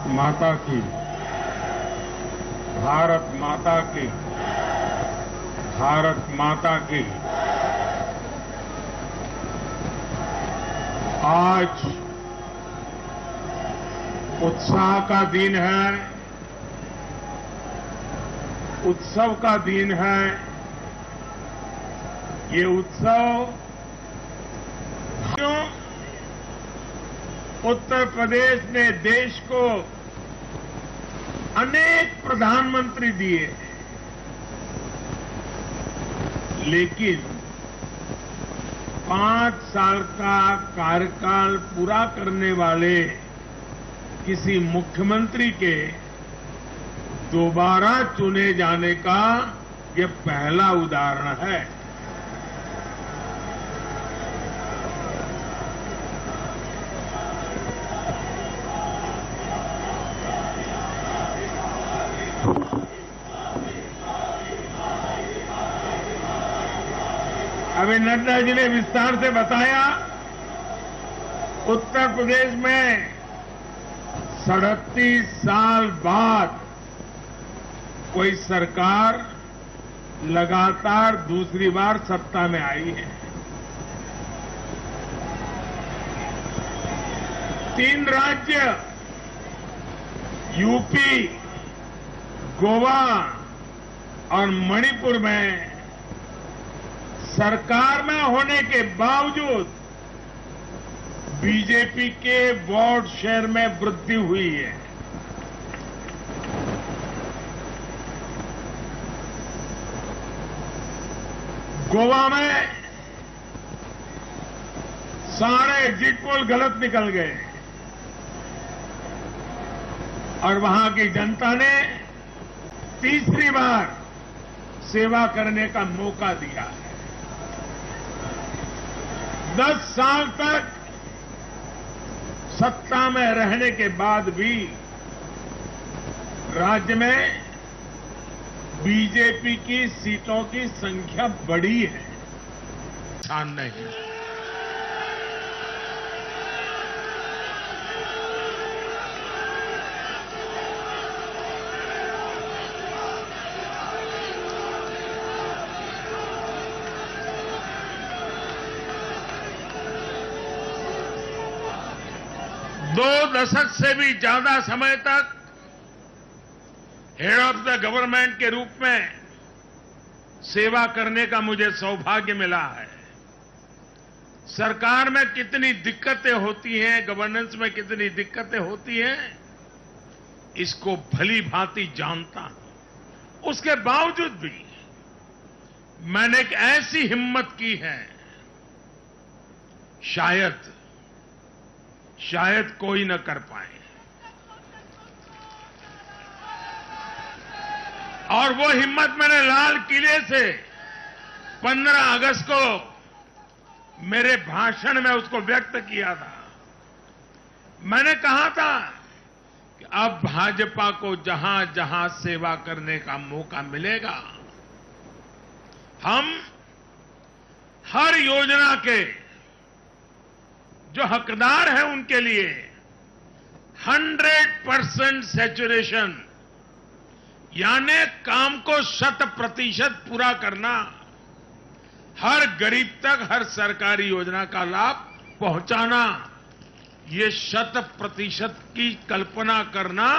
माता की, भारत माता की, भारत माता की। आज उत्साह का दिन है, उत्सव का दिन है। ये उत्सव उत्तर प्रदेश ने देश को अनेक प्रधानमंत्री दिए, लेकिन 5 साल का कार्यकाल पूरा करने वाले किसी मुख्यमंत्री के दोबारा चुने जाने का ये पहला उदाहरण है। अभी नड्डा जी ने विस्तार से बताया, उत्तर प्रदेश में 37 साल बाद कोई सरकार लगातार दूसरी बार सत्ता में आई है। 3 राज्य यूपी, गोवा और मणिपुर में सरकार में होने के बावजूद बीजेपी के वोट शेयर में वृद्धि हुई है। गोवा में सारे एग्जिट पोल गलत निकल गए और वहां की जनता ने तीसरी बार सेवा करने का मौका दिया है। 10 साल तक सत्ता में रहने के बाद भी राज्य में बीजेपी की सीटों की संख्या बढ़ी है, ध्यान नहीं। 2 दशक से भी ज्यादा समय तक हेड ऑफ द गवर्नमेंट के रूप में सेवा करने का मुझे सौभाग्य मिला है। सरकार में कितनी दिक्कतें होती हैं, गवर्नेंस में कितनी दिक्कतें होती हैं, इसको भली भांति जानता हूं। उसके बावजूद भी मैंने एक ऐसी हिम्मत की है, शायद कोई न कर पाए। और वो हिम्मत मैंने लाल किले से 15 अगस्त को मेरे भाषण में उसको व्यक्त किया था। मैंने कहा था कि अब भाजपा को जहां जहां सेवा करने का मौका मिलेगा, हम हर योजना के जो हकदार हैं उनके लिए 100% सैचुरेशन, यानी काम को 100% पूरा करना, हर गरीब तक हर सरकारी योजना का लाभ पहुंचाना, ये 100% की कल्पना करना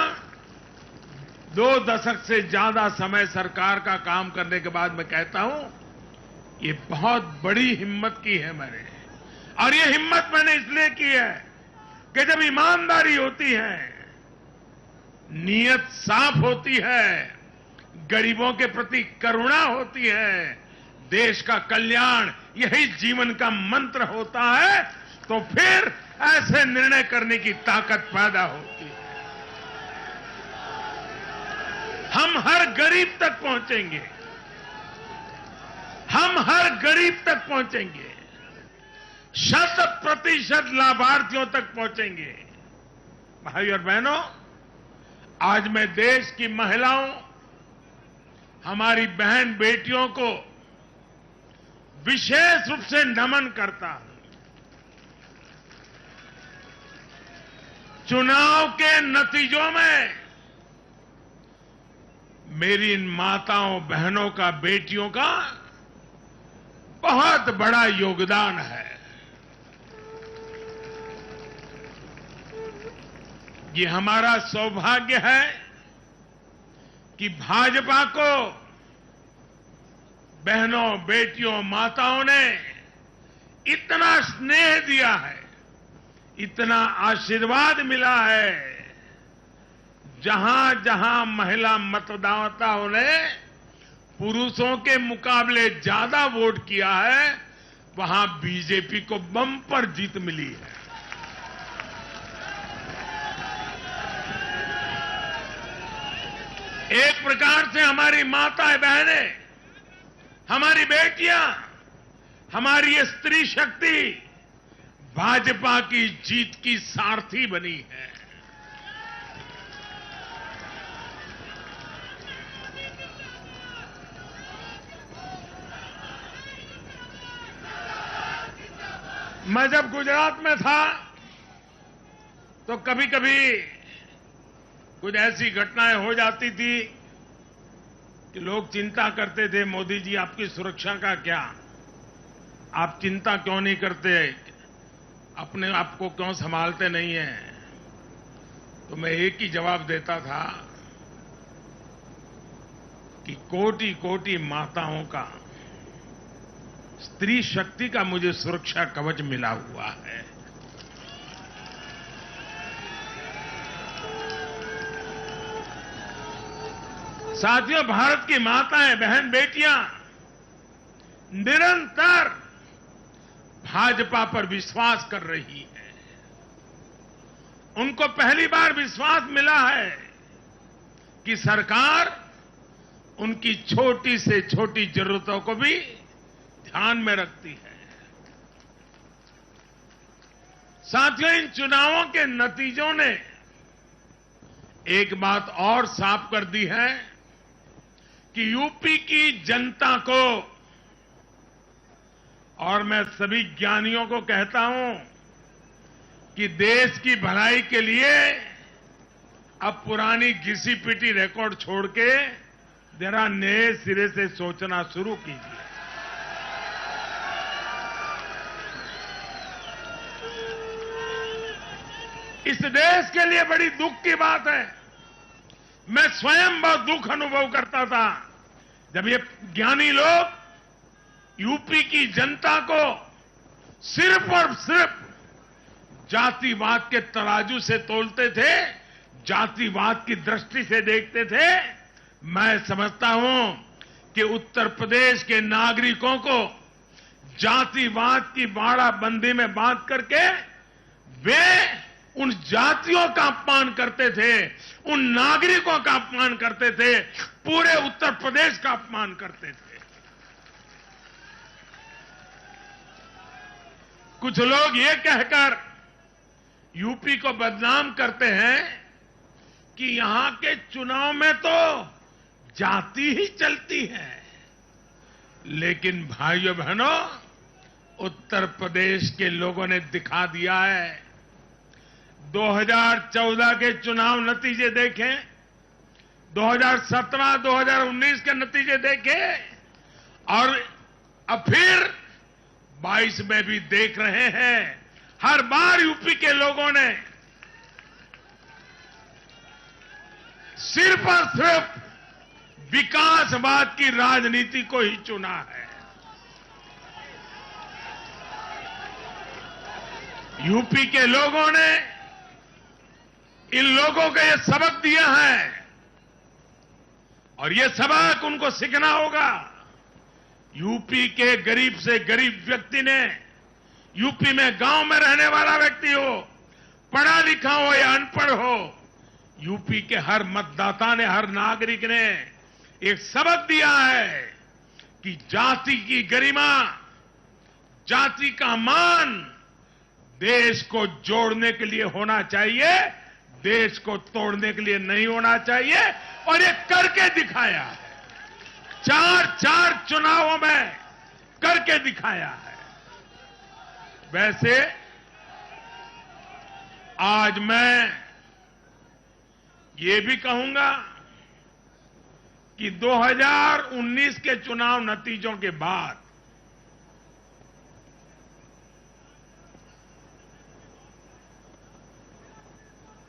2 दशक से ज्यादा समय सरकार का काम करने के बाद मैं कहता हूं, ये बहुत बड़ी हिम्मत की है मैंने। और ये हिम्मत मैंने इसलिए की है कि जब ईमानदारी होती है, नीयत साफ होती है, गरीबों के प्रति करुणा होती है, देश का कल्याण यही जीवन का मंत्र होता है, तो फिर ऐसे निर्णय करने की ताकत पैदा होती है। हम हर गरीब तक पहुंचेंगे, हम हर गरीब तक पहुंचेंगे, 100% लाभार्थियों तक पहुंचेंगे। भाई और बहनों, आज मैं देश की महिलाओं, हमारी बहन बेटियों को विशेष रूप से नमन करता हूं। चुनाव के नतीजों में मेरी इन माताओं बहनों का, बेटियों का बहुत बड़ा योगदान है। ये हमारा सौभाग्य है कि भाजपा को बहनों, बेटियों, माताओं ने इतना स्नेह दिया है, इतना आशीर्वाद मिला है। जहां जहां महिला मतदाताओं ने पुरुषों के मुकाबले ज्यादा वोट किया है, वहां बीजेपी को बम्पर जीत मिली है। एक प्रकार से हमारी माताएं, बहनें, हमारी बेटियां, हमारी ये स्त्री शक्ति भाजपा की जीत की सारथी बनी है। मैं जब गुजरात में था तो कभी कभी कुछ ऐसी घटनाएं हो जाती थी कि लोग चिंता करते थे, मोदी जी आपकी सुरक्षा का क्या, आप चिंता क्यों नहीं करते, अपने आप को क्यों संभालते नहीं हैं। तो मैं एक ही जवाब देता था कि कोटि कोटि माताओं का, स्त्री शक्ति का मुझे सुरक्षा कवच मिला हुआ है। साथियों, भारत की माताएं, बहन, बेटियां निरंतर भाजपा पर विश्वास कर रही हैं। उनको पहली बार विश्वास मिला है कि सरकार उनकी छोटी से छोटी जरूरतों को भी ध्यान में रखती है। साथियों, इन चुनावों के नतीजों ने एक बात और साफ कर दी है कि यूपी की जनता को, और मैं सभी ज्ञानियों को कहता हूं कि देश की भलाई के लिए अब पुरानी घिसी पिटी रिकॉर्ड छोड़ के जरा नए सिरे से सोचना शुरू कीजिए। इस देश के लिए बड़ी दुख की बात है। मैं स्वयं बहुत दुख अनुभव करता था जब ये ज्ञानी लोग यूपी की जनता को सिर्फ और सिर्फ जातिवाद के तराजू से तोलते थे, जातिवाद की दृष्टि से देखते थे। मैं समझता हूं कि उत्तर प्रदेश के नागरिकों को जातिवाद की बाड़ाबंदी में बांध करके वे उन जातियों का अपमान करते थे, उन नागरिकों का अपमान करते थे, पूरे उत्तर प्रदेश का अपमान करते थे। कुछ लोग ये कहकर यूपी को बदनाम करते हैं कि यहां के चुनाव में तो जाति ही चलती है। लेकिन भाइयों बहनों, उत्तर प्रदेश के लोगों ने दिखा दिया है। 2014 के चुनाव नतीजे देखें, 2017, 2019 के नतीजे देखें और अब फिर 22 में भी देख रहे हैं। हर बार यूपी के लोगों ने सिर्फ और सिर्फ विकासवाद की राजनीति को ही चुना है। यूपी के लोगों ने इन लोगों को यह सबक दिया है और यह सबक उनको सीखना होगा। यूपी के गरीब से गरीब व्यक्ति ने, यूपी में गांव में रहने वाला व्यक्ति हो, पढ़ा लिखा हो या अनपढ़ हो, यूपी के हर मतदाता ने, हर नागरिक ने एक सबक दिया है कि जाति की गरिमा, जाति का मान देश को जोड़ने के लिए होना चाहिए, देश को तोड़ने के लिए नहीं होना चाहिए। और ये करके दिखाया है, 4 चुनावों में करके दिखाया है। वैसे आज मैं ये भी कहूंगा कि 2019 के चुनाव नतीजों के बाद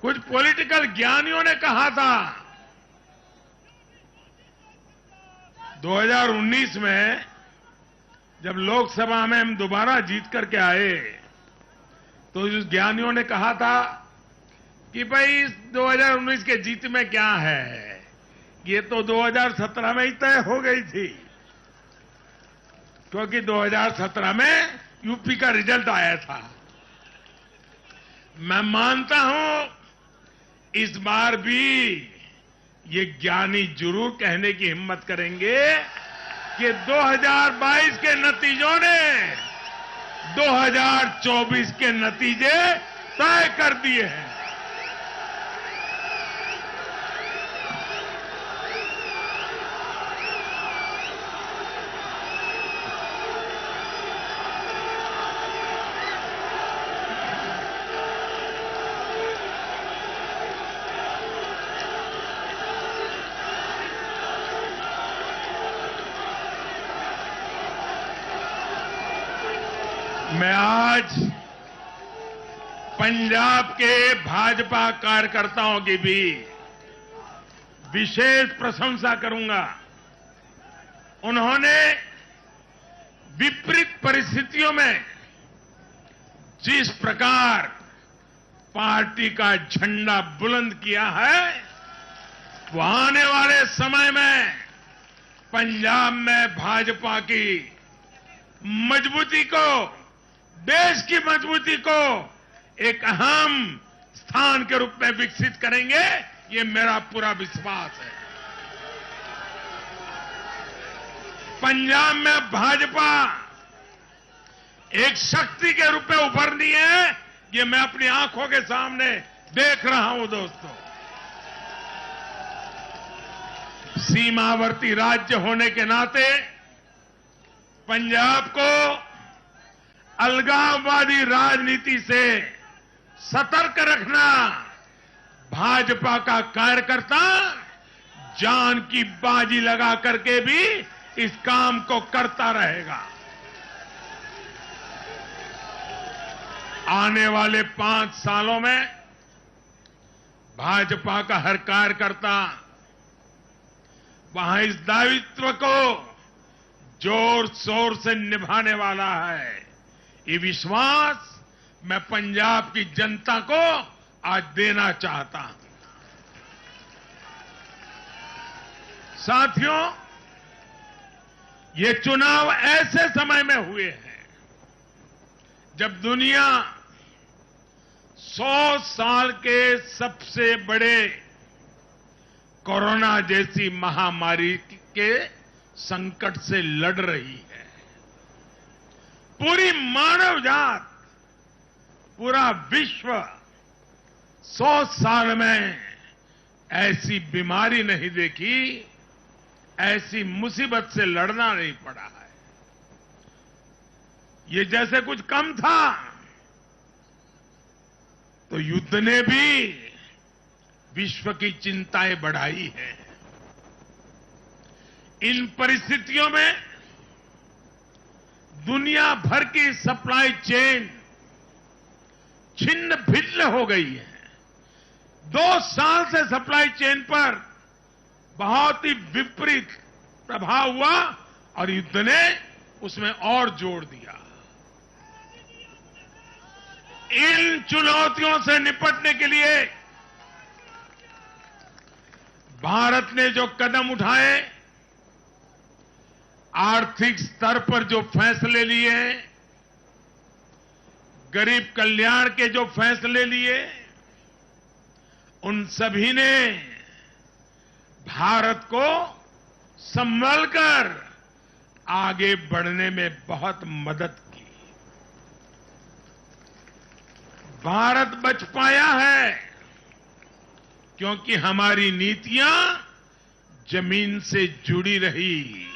कुछ पॉलिटिकल ज्ञानियों ने कहा था 2019 में जब लोकसभा में हम दोबारा जीत करके आए तो उस ज्ञानियों ने कहा था कि भाई इस 2019 के जीत में क्या है, ये तो 2017 में ही तय हो गई थी, क्योंकि 2017 में यूपी का रिजल्ट आया था। मैं मानता हूं इस बार भी ये ज्ञानी जरूर कहने की हिम्मत करेंगे कि 2022 के नतीजों ने 2024 के नतीजे तय कर दिए हैं। मैं आज पंजाब के भाजपा कार्यकर्ताओं की भी विशेष प्रशंसा करूंगा। उन्होंने विपरीत परिस्थितियों में जिस प्रकार पार्टी का झंडा बुलंद किया है, वो आने वाले समय में पंजाब में भाजपा की मजबूती को, देश की मजबूती को एक अहम स्थान के रूप में विकसित करेंगे, ये मेरा पूरा विश्वास है। पंजाब में भाजपा एक शक्ति के रूप में उभरनी है, ये मैं अपनी आंखों के सामने देख रहा हूं दोस्तों। सीमावर्ती राज्य होने के नाते पंजाब को अलगाववादी राजनीति से सतर्क रखना भाजपा का कार्यकर्ता जान की बाजी लगा करके भी इस काम को करता रहेगा। आने वाले 5 सालों में भाजपा का हर कार्यकर्ता वहां इस दायित्व को जोर शोर से निभाने वाला है। ये विश्वास मैं पंजाब की जनता को आज देना चाहता हूं। साथियों, ये चुनाव ऐसे समय में हुए हैं जब दुनिया 100 साल के सबसे बड़े कोरोना जैसी महामारी के संकट से लड़ रही है। पूरी मानव जात, पूरा विश्व 100 साल में ऐसी बीमारी नहीं देखी, ऐसी मुसीबत से लड़ना नहीं पड़ा है। ये जैसे कुछ कम था तो युद्ध ने भी विश्व की चिंताएं बढ़ाई है। इन परिस्थितियों में दुनिया भर की सप्लाई चेन छिन्न भिन्न हो गई है। 2 साल से सप्लाई चेन पर बहुत ही विपरीत प्रभाव हुआ और युद्ध ने उसमें और जोड़ दिया। इन चुनौतियों से निपटने के लिए भारत ने जो कदम उठाए, आर्थिक स्तर पर जो फैसले लिए, गरीब कल्याण के जो फैसले लिए, उन सभी ने भारत को संभलकर आगे बढ़ने में बहुत मदद की। भारत बच पाया है क्योंकि हमारी नीतियां जमीन से जुड़ी रही।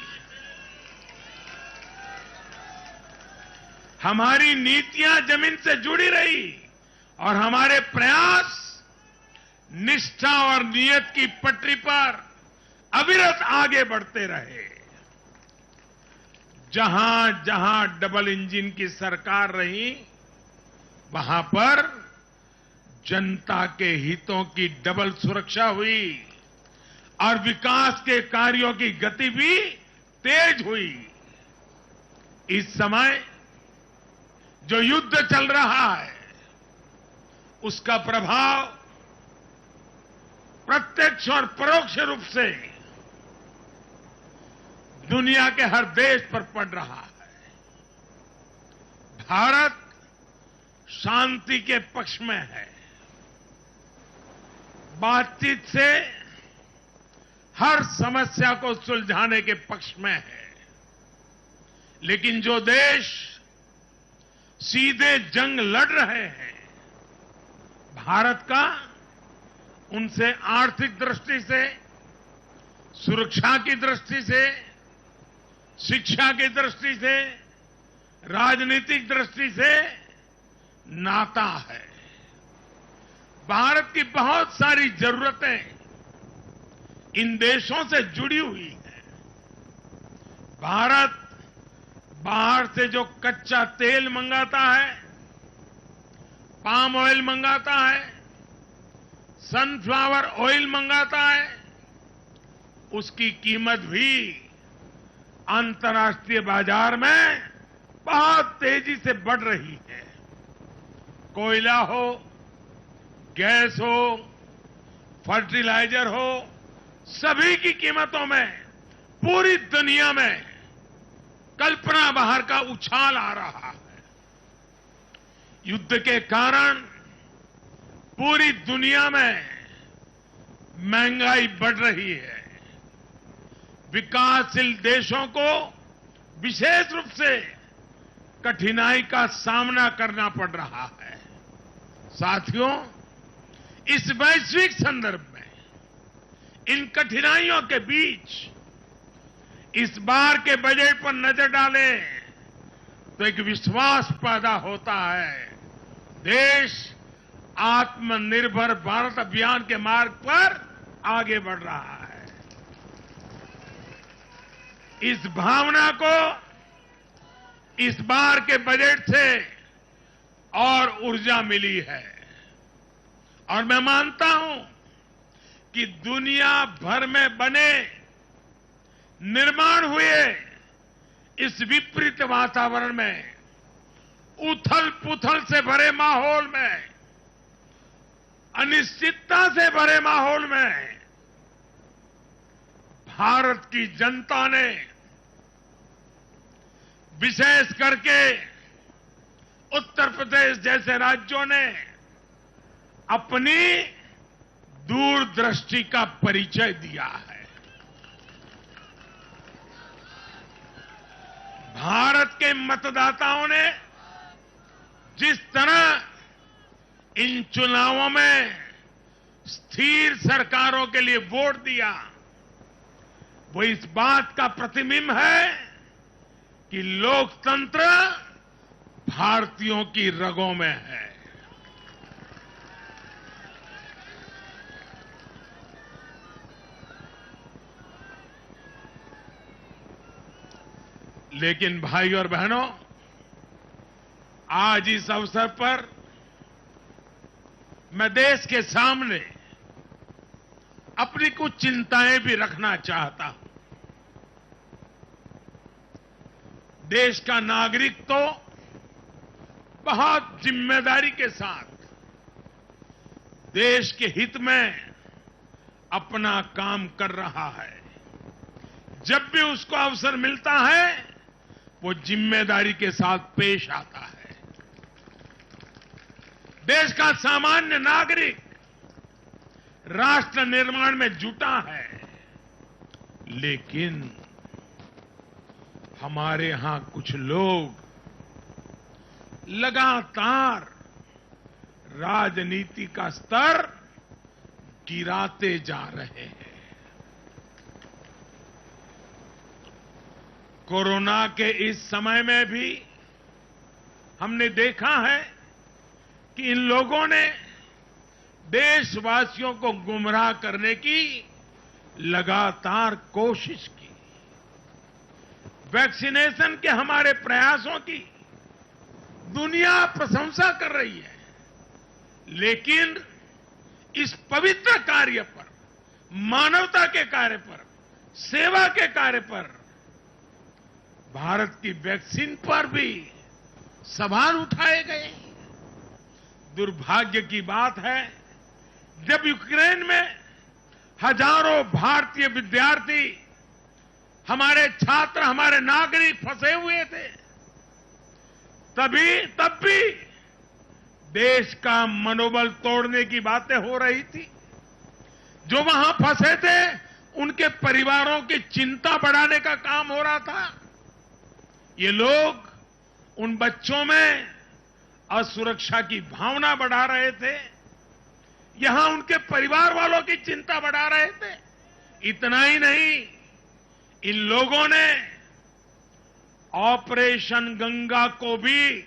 हमारी नीतियां जमीन से जुड़ी रही और हमारे प्रयास निष्ठा और नियत की पटरी पर अविरत आगे बढ़ते रहे। जहां जहां डबल इंजन की सरकार रही, वहां पर जनता के हितों की डबल सुरक्षा हुई और विकास के कार्यों की गति भी तेज हुई। इस समय जो युद्ध चल रहा है, उसका प्रभाव प्रत्यक्ष और परोक्ष रूप से दुनिया के हर देश पर पड़ रहा है। भारत शांति के पक्ष में है, बातचीत से हर समस्या को सुलझाने के पक्ष में है। लेकिन जो देश सीधे जंग लड़ रहे हैं, भारत का उनसे आर्थिक दृष्टि से, सुरक्षा की दृष्टि से, शिक्षा की दृष्टि से, राजनीतिक दृष्टि से नाता है। भारत की बहुत सारी जरूरतें इन देशों से जुड़ी हुई हैं। भारत बाहर से जो कच्चा तेल मंगाता है, पाम ऑयल मंगाता है, सनफ्लावर ऑयल मंगाता है, उसकी कीमत भी अंतर्राष्ट्रीय बाजार में बहुत तेजी से बढ़ रही है। कोयला हो, गैस हो, फर्टिलाइजर हो, सभी की कीमतों में पूरी दुनिया में कल्पना बाहर का उछाल आ रहा है। युद्ध के कारण पूरी दुनिया में महंगाई बढ़ रही है। विकासशील देशों को विशेष रूप से कठिनाई का सामना करना पड़ रहा है। साथियों, इस वैश्विक संदर्भ में इन कठिनाइयों के बीच इस बार के बजट पर नजर डालें तो एक विश्वास पैदा होता है। देश आत्मनिर्भर भारत अभियान के मार्ग पर आगे बढ़ रहा है। इस भावना को इस बार के बजट से और ऊर्जा मिली है और मैं मानता हूं कि दुनिया भर में बने निर्माण हुए इस विपरीत वातावरण में, उथल पुथल से भरे माहौल में, अनिश्चितता से भरे माहौल में भारत की जनता ने विशेष करके उत्तर प्रदेश जैसे राज्यों ने अपनी दूरदृष्टि का परिचय दिया है। भारत के मतदाताओं ने जिस तरह इन चुनावों में स्थिर सरकारों के लिए वोट दिया, वो इस बात का प्रतिबिंब है कि लोकतंत्र भारतीयों की रगों में है। लेकिन भाई और बहनों, आज इस अवसर पर मैं देश के सामने अपनी कुछ चिंताएं भी रखना चाहता हूं। देश का नागरिक तो बहुत जिम्मेदारी के साथ देश के हित में अपना काम कर रहा है। जब भी उसको अवसर मिलता है, वो जिम्मेदारी के साथ पेश आता है। देश का सामान्य नागरिक राष्ट्र निर्माण में जुटा है, लेकिन हमारे यहां कुछ लोग लगातार राजनीति का स्तर गिराते जा रहे हैं। कोरोना के इस समय में भी हमने देखा है कि इन लोगों ने देशवासियों को गुमराह करने की लगातार कोशिश की। वैक्सीनेशन के हमारे प्रयासों की दुनिया प्रशंसा कर रही है, लेकिन इस पवित्र कार्य पर, मानवता के कार्य पर, सेवा के कार्य पर, भारत की वैक्सीन पर भी सवाल उठाए गए। दुर्भाग्य की बात है, जब यूक्रेन में हजारों भारतीय विद्यार्थी, हमारे छात्र, हमारे नागरिक फंसे हुए थे, तब भी देश का मनोबल तोड़ने की बातें हो रही थी। जो वहां फंसे थे, उनके परिवारों की चिंता बढ़ाने का काम हो रहा था। ये लोग उन बच्चों में असुरक्षा की भावना बढ़ा रहे थे, यहां उनके परिवार वालों की चिंता बढ़ा रहे थे। इतना ही नहीं, इन लोगों ने ऑपरेशन गंगा को भी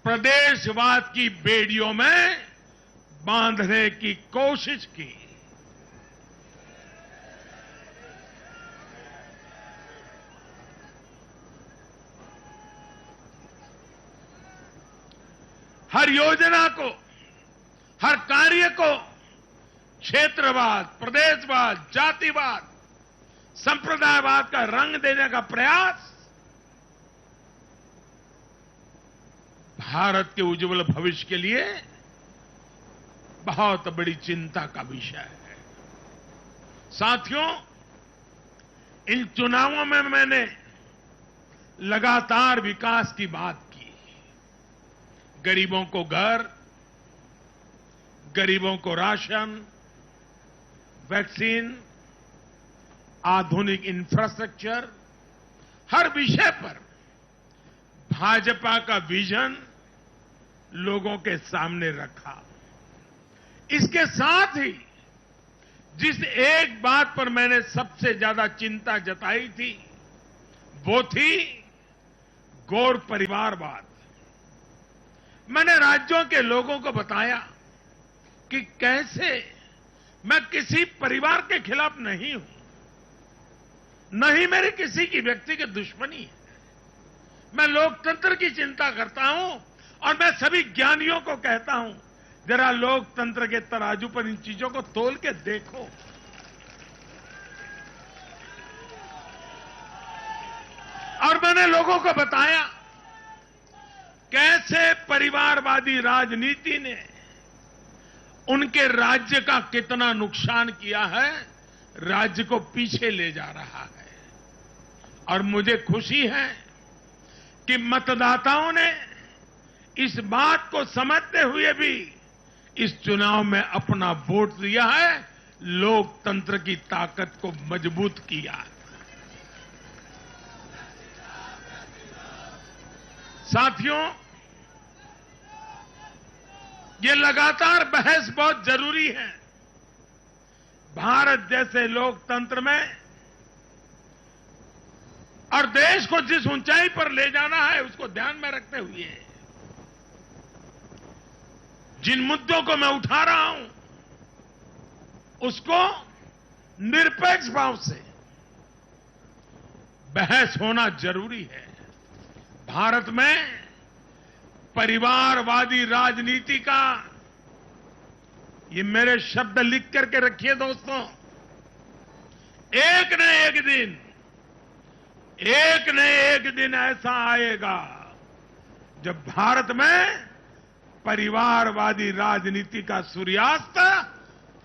प्रदेशवाद की बेड़ियों में बांधने की कोशिश की। हर योजना को, हर कार्य को क्षेत्रवाद, प्रदेशवाद, जातिवाद, संप्रदायवाद का रंग देने का प्रयास भारत के उज्जवल भविष्य के लिए बहुत बड़ी चिंता का विषय है। साथियों, इन चुनावों में मैंने लगातार विकास की बात की। गरीबों को घर, गरीबों को राशन, वैक्सीन, आधुनिक इंफ्रास्ट्रक्चर, हर विषय पर भाजपा का विजन लोगों के सामने रखा। इसके साथ ही जिस एक बात पर मैंने सबसे ज्यादा चिंता जताई थी, वो थी गौर परिवारवाद। मैंने राज्यों के लोगों को बताया कि कैसे मैं किसी परिवार के खिलाफ नहीं हूं, न ही मेरी किसी की व्यक्तिगत दुश्मनी है। मैं लोकतंत्र की चिंता करता हूं और मैं सभी ज्ञानियों को कहता हूं, जरा लोकतंत्र के तराजू पर इन चीजों को तोल के देखो। और मैंने लोगों को बताया कैसे परिवारवादी राजनीति ने उनके राज्य का कितना नुकसान किया है, राज्य को पीछे ले जा रहा है। और मुझे खुशी है कि मतदाताओं ने इस बात को समझते हुए भी इस चुनाव में अपना वोट दिया है, लोकतंत्र की ताकत को मजबूत किया। साथियों, ये लगातार बहस बहुत जरूरी है। भारत जैसे लोकतंत्र में और देश को जिस ऊंचाई पर ले जाना है, उसको ध्यान में रखते हुए जिन मुद्दों को मैं उठा रहा हूं, उसको निरपेक्ष भाव से बहस होना जरूरी है। भारत में परिवारवादी राजनीति का, ये मेरे शब्द लिख करके रखिए दोस्तों, एक न एक दिन ऐसा आएगा जब भारत में परिवारवादी राजनीति का सूर्यास्त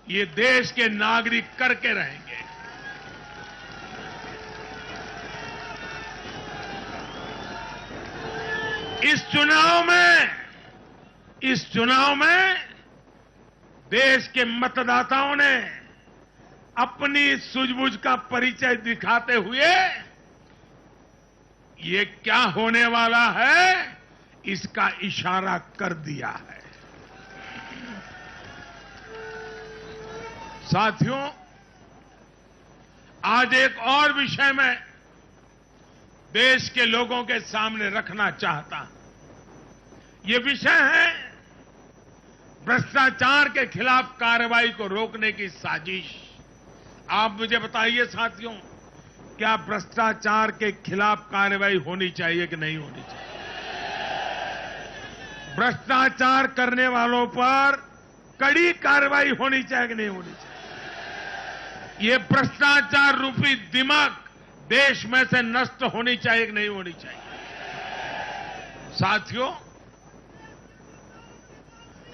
ये देश के नागरिक करके रहेंगे। इस चुनाव में देश के मतदाताओं ने अपनी सूझबूझ का परिचय दिखाते हुए ये क्या होने वाला है, इसका इशारा कर दिया है। साथियों, आज एक और विषय में देश के लोगों के सामने रखना चाहता हूं। ये विषय है भ्रष्टाचार के खिलाफ कार्रवाई को रोकने की साजिश। आप मुझे बताइए साथियों, क्या भ्रष्टाचार के खिलाफ कार्रवाई होनी चाहिए कि नहीं होनी चाहिए? भ्रष्टाचार करने वालों पर कड़ी कार्रवाई होनी चाहिए कि नहीं होनी चाहिए? ये भ्रष्टाचार रूपी दिमाग देश में से नष्ट होनी चाहिए कि नहीं होनी चाहिए? साथियों,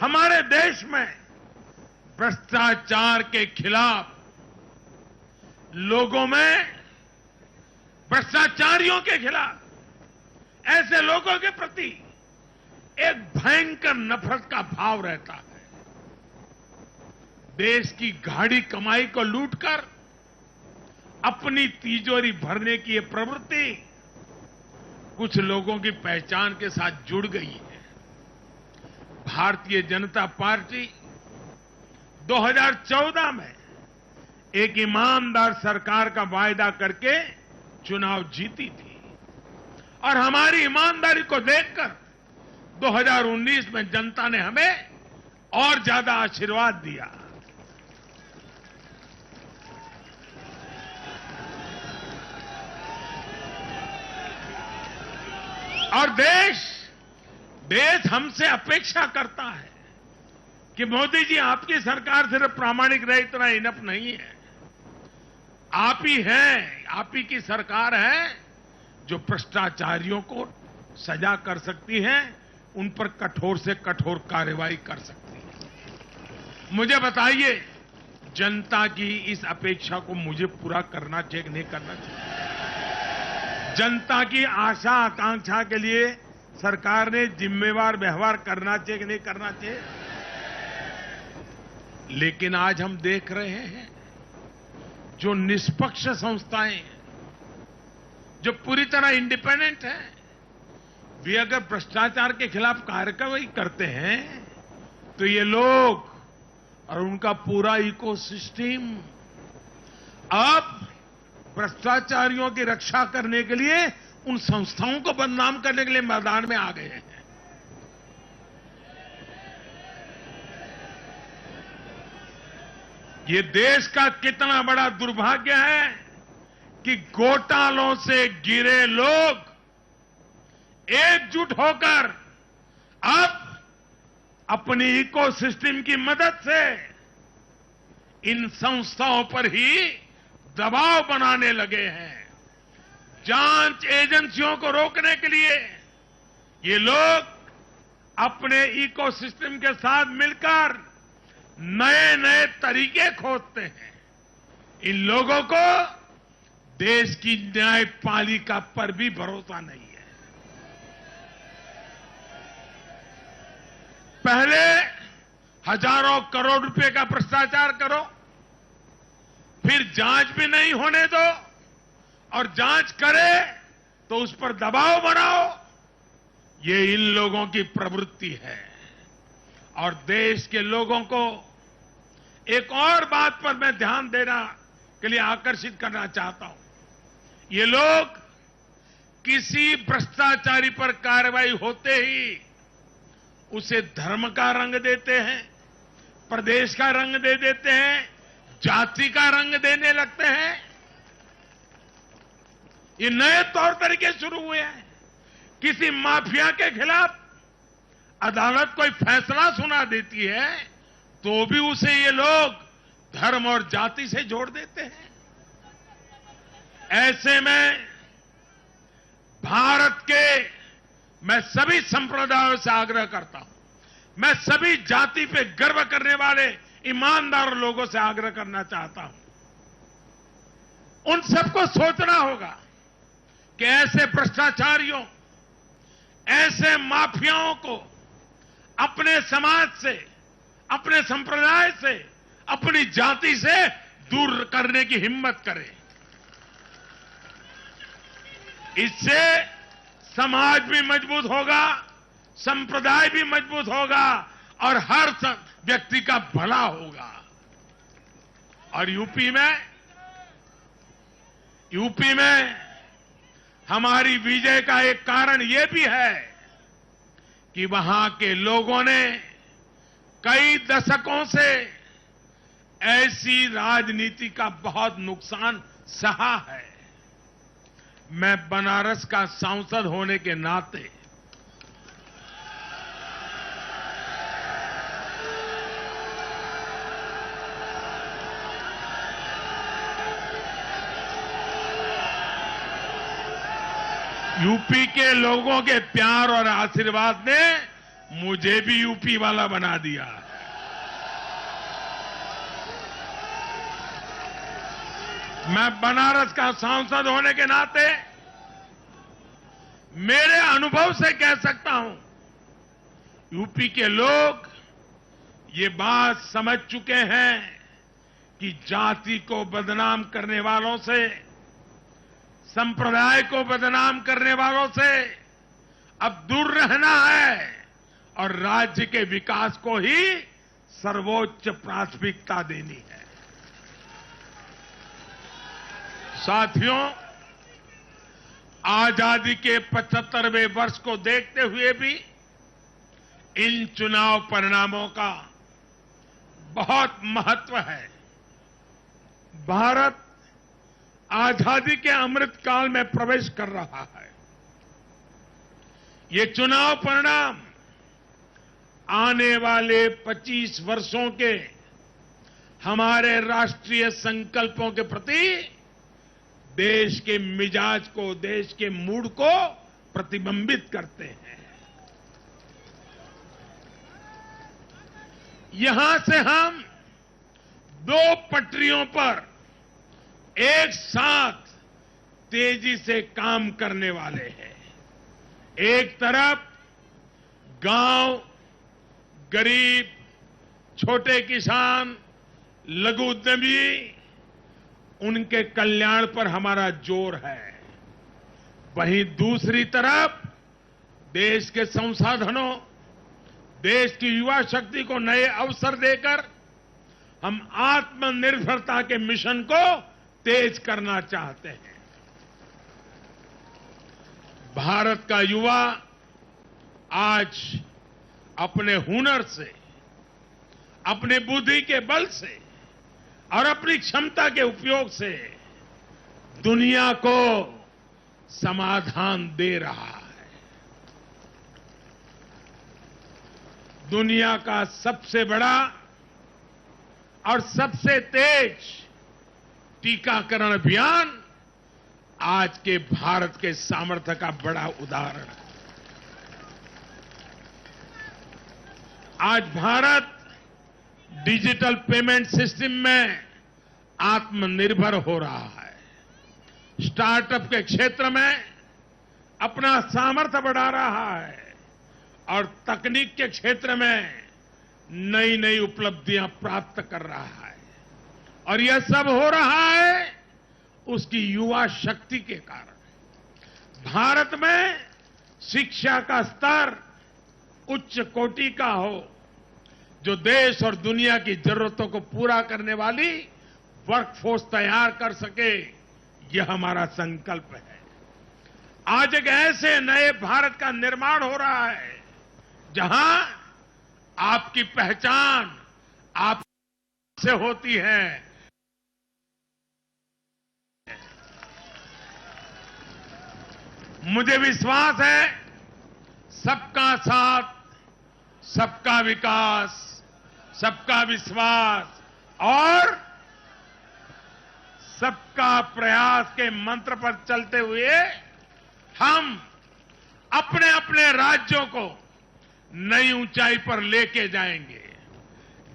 हमारे देश में भ्रष्टाचार के खिलाफ लोगों में, भ्रष्टाचारियों के खिलाफ, ऐसे लोगों के प्रति एक भयंकर नफरत का भाव रहता है। देश की गाढ़ी कमाई को लूटकर अपनी तिजोरी भरने की ये प्रवृत्ति कुछ लोगों की पहचान के साथ जुड़ गई है। भारतीय जनता पार्टी 2014 में एक ईमानदार सरकार का वायदा करके चुनाव जीती थी और हमारी ईमानदारी को देखकर 2019 में जनता ने हमें और ज्यादा आशीर्वाद दिया। और देश हमसे अपेक्षा करता है कि मोदी जी, आपकी सरकार सिर्फ प्रामाणिक रहे इतना इनफ नहीं है। आप ही हैं, आप ही की सरकार है जो भ्रष्टाचारियों को सजा कर सकती है, उन पर कठोर से कठोर कार्रवाई कर सकती है। मुझे बताइए, जनता की इस अपेक्षा को मुझे पूरा करना चाहिए कि नहीं करना चाहिए? जनता की आशा आकांक्षा के लिए सरकार ने जिम्मेवार व्यवहार करना चाहिए कि नहीं करना चाहिए? लेकिन आज हम देख रहे हैं जो निष्पक्ष संस्थाएं हैं, जो पूरी तरह इंडिपेंडेंट हैं, वे अगर भ्रष्टाचार के खिलाफ कार्रवाई करते हैं तो ये लोग और उनका पूरा इकोसिस्टम अब भ्रष्टाचारियों की रक्षा करने के लिए उन संस्थाओं को बदनाम करने के लिए मैदान में आ गए हैं। ये देश का कितना बड़ा दुर्भाग्य है कि घोटालों से घिरे लोग एकजुट होकर अब अपनी इकोसिस्टम की मदद से इन संस्थाओं पर ही दबाव बनाने लगे हैं। जांच एजेंसियों को रोकने के लिए ये लोग अपने इकोसिस्टम के साथ मिलकर नए नए तरीके खोजते हैं। इन लोगों को देश की न्यायपालिका पर भी भरोसा नहीं है। पहले हजारों करोड़ रुपए का भ्रष्टाचार करो, फिर जांच भी नहीं होने दो, और जांच करे तो उस पर दबाव बनाओ। ये इन लोगों की प्रवृत्ति है। और देश के लोगों को एक और बात पर मैं ध्यान देना के लिए आकर्षित करना चाहता हूं। ये लोग किसी भ्रष्टाचारी पर कार्रवाई होते ही उसे धर्म का रंग देते हैं, प्रदेश का रंग दे देते हैं, जाति का रंग देने लगते हैं। ये नए तौर तरीके शुरू हुए हैं। किसी माफिया के खिलाफ अदालत कोई फैसला सुना देती है तो भी उसे ये लोग धर्म और जाति से जोड़ देते हैं। ऐसे में भारत के मैं सभी संप्रदायों से आग्रह करता हूं, मैं सभी जाति पे गर्व करने वाले ईमानदार लोगों से आग्रह करना चाहता हूं, उन सबको सोचना होगा कि ऐसे भ्रष्टाचारियों, ऐसे माफियाओं को अपने समाज से, अपने संप्रदाय से, अपनी जाति से दूर करने की हिम्मत करें। इससे समाज भी मजबूत होगा, संप्रदाय भी मजबूत होगा और हर व्यक्ति का भला होगा। और यूपी में हमारी विजय का एक कारण यह भी है कि वहां के लोगों ने कई दशकों से ऐसी राजनीति का बहुत नुकसान सहा है। मैं बनारस का सांसद होने के नाते यूपी के लोगों के प्यार और आशीर्वाद ने मुझे भी यूपी वाला बना दिया है। मैं बनारस का सांसद होने के नाते मेरे अनुभव से कह सकता हूं, यूपी के लोग ये बात समझ चुके हैं कि जाति को बदनाम करने वालों से, संप्रदाय को बदनाम करने वालों से अब दूर रहना है और राज्य के विकास को ही सर्वोच्च प्राथमिकता देनी है। साथियों, आजादी के 75वें वर्ष को देखते हुए भी इन चुनाव परिणामों का बहुत महत्व है। भारत आजादी के अमृत काल में प्रवेश कर रहा है। ये चुनाव परिणाम आने वाले 25 वर्षों के हमारे राष्ट्रीय संकल्पों के प्रति देश के मिजाज को, देश के मूड को प्रतिबिंबित करते हैं। यहां से हम दो पटरियों पर एक साथ तेजी से काम करने वाले हैं। एक तरफ गांव, गरीब, छोटे किसान, लघु उद्यमी, उनके कल्याण पर हमारा जोर है। वहीं दूसरी तरफ देश के संसाधनों, देश की युवा शक्ति को नए अवसर देकर हम आत्मनिर्भरता के मिशन को तेज करना चाहते हैं। भारत का युवा आज अपने हुनर से, अपने बुद्धि के बल से और अपनी क्षमता के उपयोग से दुनिया को समाधान दे रहा है। दुनिया का सबसे बड़ा और सबसे तेज टीकाकरण अभियान आज के भारत के सामर्थ्य का बड़ा उदाहरण है। आज भारत डिजिटल पेमेंट सिस्टम में आत्मनिर्भर हो रहा है। स्टार्टअप के क्षेत्र में अपना सामर्थ्य बढ़ा रहा है और तकनीक के क्षेत्र में नई नई उपलब्धियां प्राप्त कर रहा है। और यह सब हो रहा है उसकी युवा शक्ति के कारण। भारत में शिक्षा का स्तर उच्च कोटि का हो, जो देश और दुनिया की जरूरतों को पूरा करने वाली वर्कफोर्स तैयार कर सके, यह हमारा संकल्प है। आज एक ऐसे नए भारत का निर्माण हो रहा है जहां आपकी पहचान आप से होती है। मुझे विश्वास है सबका साथ, सबका विकास, सबका विश्वास और सबका प्रयास के मंत्र पर चलते हुए हम अपने अपने राज्यों को नई ऊंचाई पर लेके जाएंगे।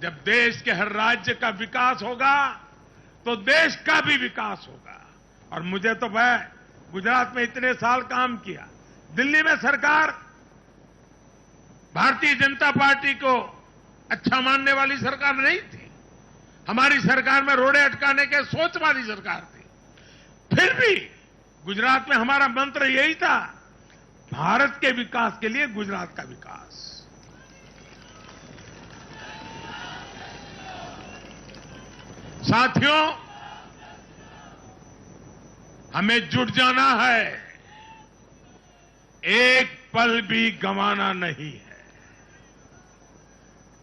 जब देश के हर राज्य का विकास होगा तो देश का भी विकास होगा। और मुझे तो मैं गुजरात में इतने साल काम किया, दिल्ली में सरकार भारतीय जनता पार्टी को अच्छा मानने वाली सरकार नहीं थी। हमारी सरकार में रोड़े अटकाने के सोच वाली सरकार थी। फिर भी गुजरात में हमारा मंत्र यही था, भारत के विकास के लिए गुजरात का विकास। साथियों, हमें जुट जाना है, एक पल भी गंवाना नहीं है।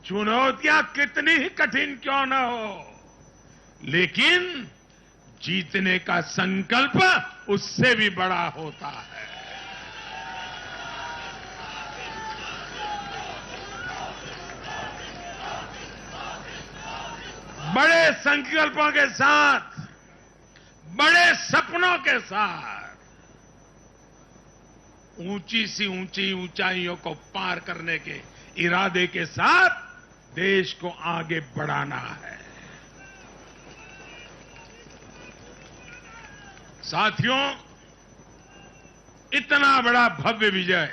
चुनौतियां कितनी ही कठिन क्यों न हो, लेकिन जीतने का संकल्प उससे भी बड़ा होता है। बड़े संकल्पों के साथ, बड़े सपनों के साथ ऊंची सी ऊंची ऊंचाइयों को पार करने के इरादे के साथ देश को आगे बढ़ाना है। साथियों, इतना बड़ा भव्य विजय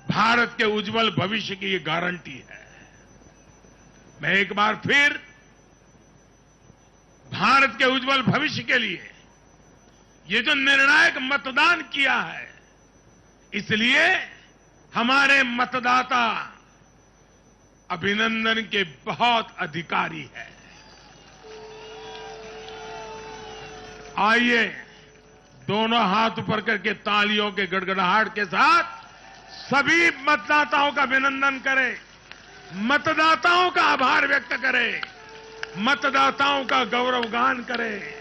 भारत के उज्जवल भविष्य की ये गारंटी है। मैं एक बार फिर भारत के उज्जवल भविष्य के लिए ये जो निर्णायक मतदान किया है, इसलिए हमारे मतदाता अभिनंदन के बहुत अधिकारी है। आइए दोनों हाथ ऊपर करके तालियों के गड़गड़ाहट के साथ सभी मतदाताओं का अभिनंदन करें, मतदाताओं का आभार व्यक्त करें, मतदाताओं का गौरवगान करें।